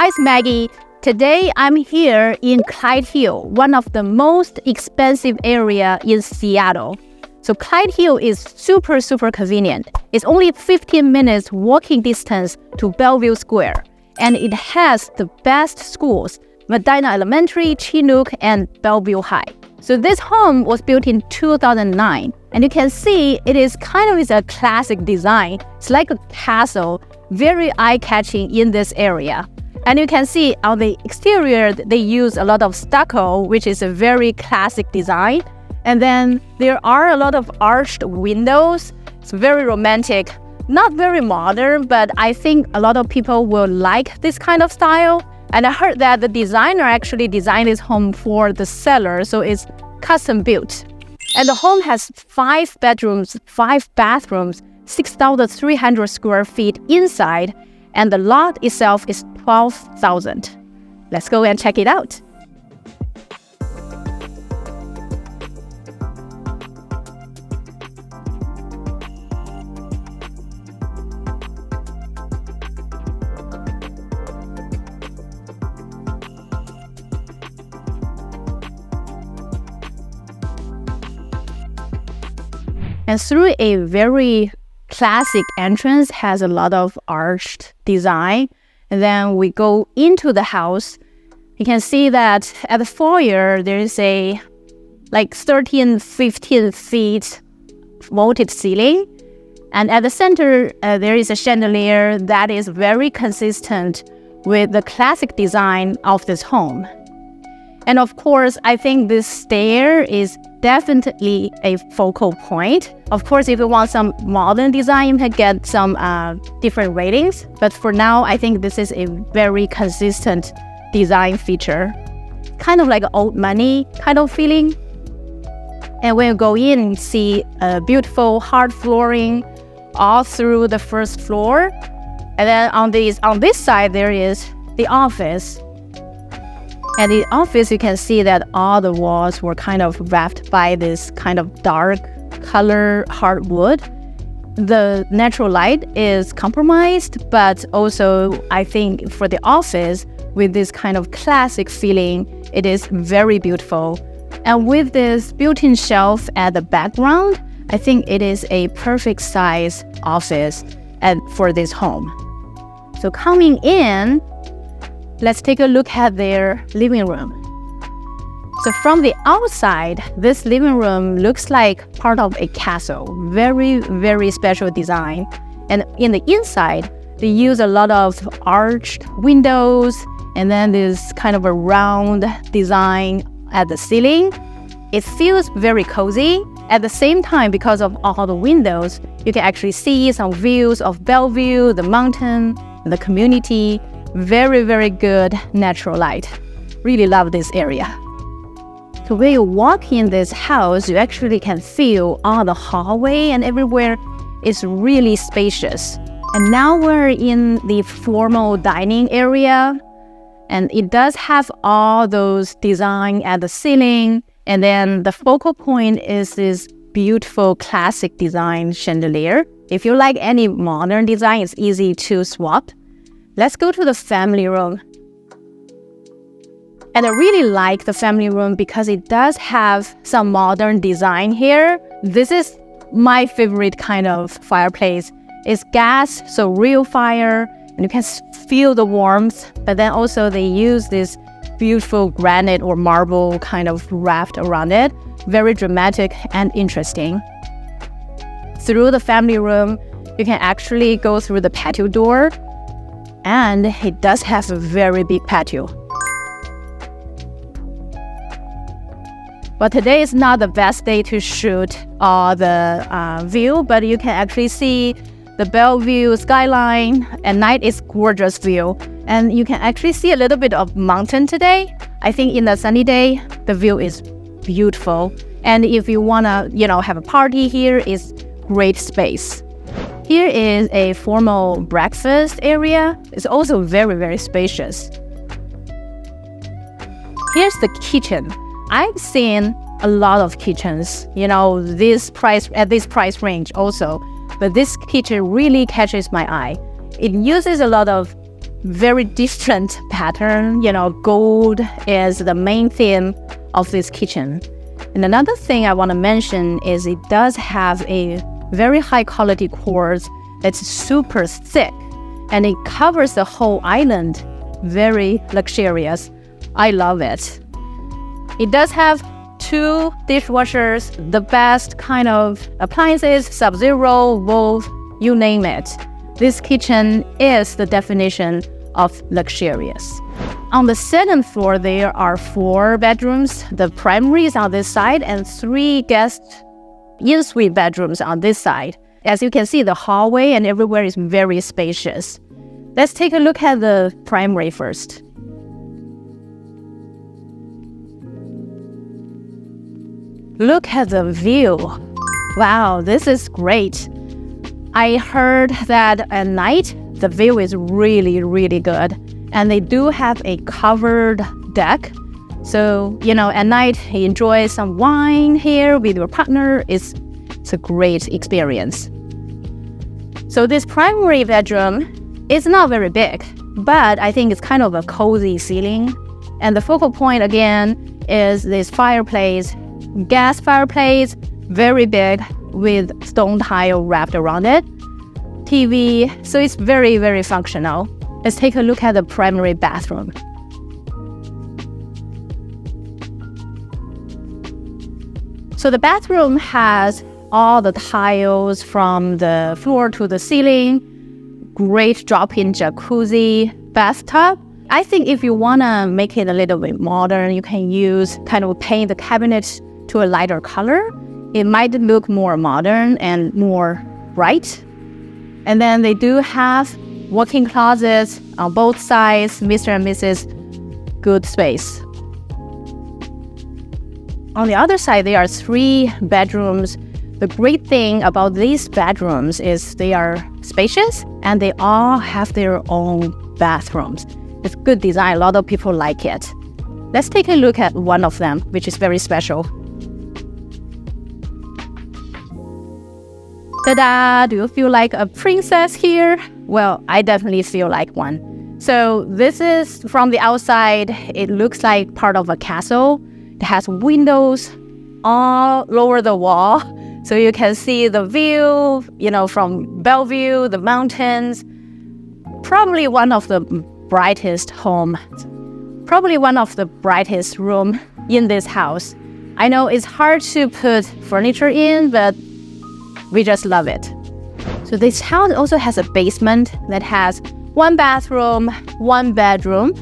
Hi, it's Maggie. Today I'm here in Clyde Hill, one of the most expensive area in Seattle. So Clyde Hill is super convenient. It's only 15 minutes walking distance to Bellevue Square. And it has the best schools, Medina Elementary, Chinook, and Bellevue High. So this home was built in 2009. And you can see it is a classic design. It's like a castle, very eye-catching in this area. And you can see on the exterior, they use a lot of stucco, which is a very classic design. And then there are a lot of arched windows. It's very romantic, not very modern, but I think a lot of people will like this kind of style. And I heard that the designer actually designed this home for the seller, so it's custom built. And the home has 5 bedrooms, 5 bathrooms, 6,300 square feet inside, and the lot itself is 12,000. Let's go and check it out. And through a very classic entrance, has a lot of arched design. And then we go into the house. You can see that at the foyer, there is a 13, 15 feet vaulted ceiling. And at the center, there is a chandelier that is very consistent with the classic design of this home. And of course, I think this stair is definitely a focal point. Of course, if you want some modern design, you can get some different ratings. But for now, I think this is a very consistent design feature. Kind of like old money kind of feeling. And when you go in, you see a beautiful hard flooring all through the first floor. And then on this side, there is the office. And in the office, you can see that all the walls were kind of wrapped by this kind of dark color hardwood. The natural light is compromised, but also I think for the office, with this kind of classic feeling, it is very beautiful. And with this built-in shelf at the background, I think it is a perfect size office for this home. So coming in, let's take a look at their living room. So from the outside, this living room looks like part of a castle. Very special design. And in the inside, they use a lot of arched windows, and then this kind of a round design at the ceiling. It feels very cozy. At the same time, because of all the windows, you can actually see some views of Bellevue, the mountain, the community. Very good natural light. Really love this area. So when you walk in this house, you actually can feel all the hallway and everywhere is really spacious. And now we're in the formal dining area. And it does have all those design at the ceiling. And then the focal point is this beautiful classic design chandelier. If you like any modern design, it's easy to swap. Let's go to the family room. And I really like the family room because it does have some modern design here. This is my favorite kind of fireplace. It's gas, so real fire, and you can feel the warmth. But then also they use this beautiful granite or marble kind of wrapped around it. Very dramatic and interesting. Through the family room, you can actually go through the patio door. And it does have a very big patio. But today is not the best day to shoot all the view, but you can actually see the Bellevue skyline. At night, it's gorgeous view. And you can actually see a little bit of mountain today. I think in the sunny day, the view is beautiful. And if you wanna, have a party here, it's great space. Here is a formal breakfast area. It's also very spacious. Here's the kitchen. I've seen a lot of kitchens, at this price range also. But this kitchen really catches my eye. It uses a lot of very different pattern. Gold is the main theme of this kitchen. And another thing I want to mention is it does have a very high quality quartz that's super thick, and it covers the whole island. Very luxurious. I love it. It does have 2 dishwashers, the best kind of appliances, Sub-Zero, Wolf, you name it. This kitchen is the definition of luxurious. On the second floor, there are 4 bedrooms. The primary is on this side and 3 guest in-suite bedrooms on this side. As you can see, the hallway and everywhere is very spacious. Let's take a look at the primary first. Look at the view. Wow, this is great. I heard that at night, the view is really, really good. And they do have a covered deck. So, at night, you enjoy some wine here with your partner. It's a great experience. So this primary bedroom is not very big, but I think it's kind of a cozy ceiling. And the focal point, again, is this fireplace, gas fireplace, very big with stone tile wrapped around it. TV, so it's very, very functional. Let's take a look at the primary bathroom. So the bathroom has all the tiles from the floor to the ceiling, great drop-in jacuzzi, bathtub. I think if you want to make it a little bit modern, you can paint the cabinets to a lighter color. It might look more modern and more bright. And then they do have walk-in closets on both sides, Mr. and Mrs. Good space. On the other side, there are 3 bedrooms. The great thing about these bedrooms is they are spacious and they all have their own bathrooms. It's good design. A lot of people like it. Let's take a look at one of them, which is very special. Ta-da! Do you feel like a princess here? Well, I definitely feel like one. So this is from the outside. It looks like part of a castle. It has windows all over the wall. So you can see the view, from Bellevue, the mountains. Probably one of the brightest room in this house. I know it's hard to put furniture in, but we just love it. So this house also has a basement that has 1 bathroom, 1 bedroom.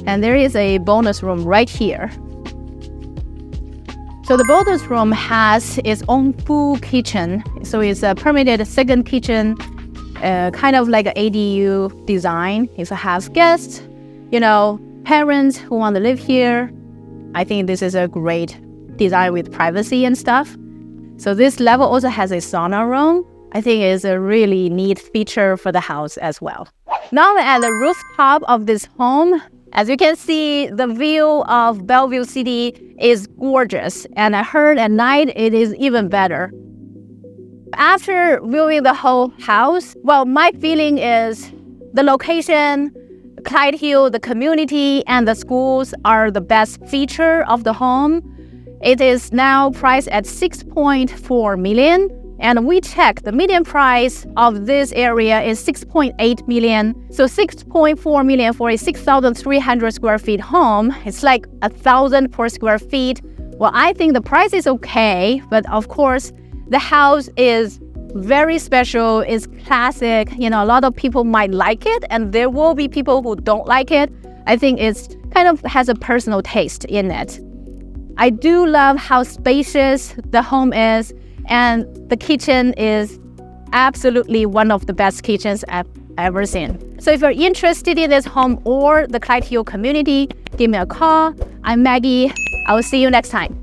And there is a bonus room right here. So the bonus room has its own full kitchen. So it's a permitted second kitchen, kind of like an ADU design. If you have guests, parents who want to live here, I think this is a great design with privacy and stuff. So this level also has a sauna room. I think it's a really neat feature for the house as well. Now at the rooftop of this home, as you can see, the view of Bellevue City is gorgeous. And I heard at night it is even better. After viewing the whole house, my feeling is the location, Clyde Hill, the community, and the schools are the best feature of the home. It is now priced at $6.4 million. And we checked the median price of this area is $6.8 million. So $6.4 million for a 6,300 square feet home. It's like 1,000 per square feet. Well, I think the price is okay, but of course, the house is very special. It's classic. A lot of people might like it, and there will be people who don't like it. I think it's kind of has a personal taste in it. I do love how spacious the home is. And the kitchen is absolutely one of the best kitchens I've ever seen. So if you're interested in this home or the Clyde Hill community, give me a call. I'm Maggie. I will see you next time.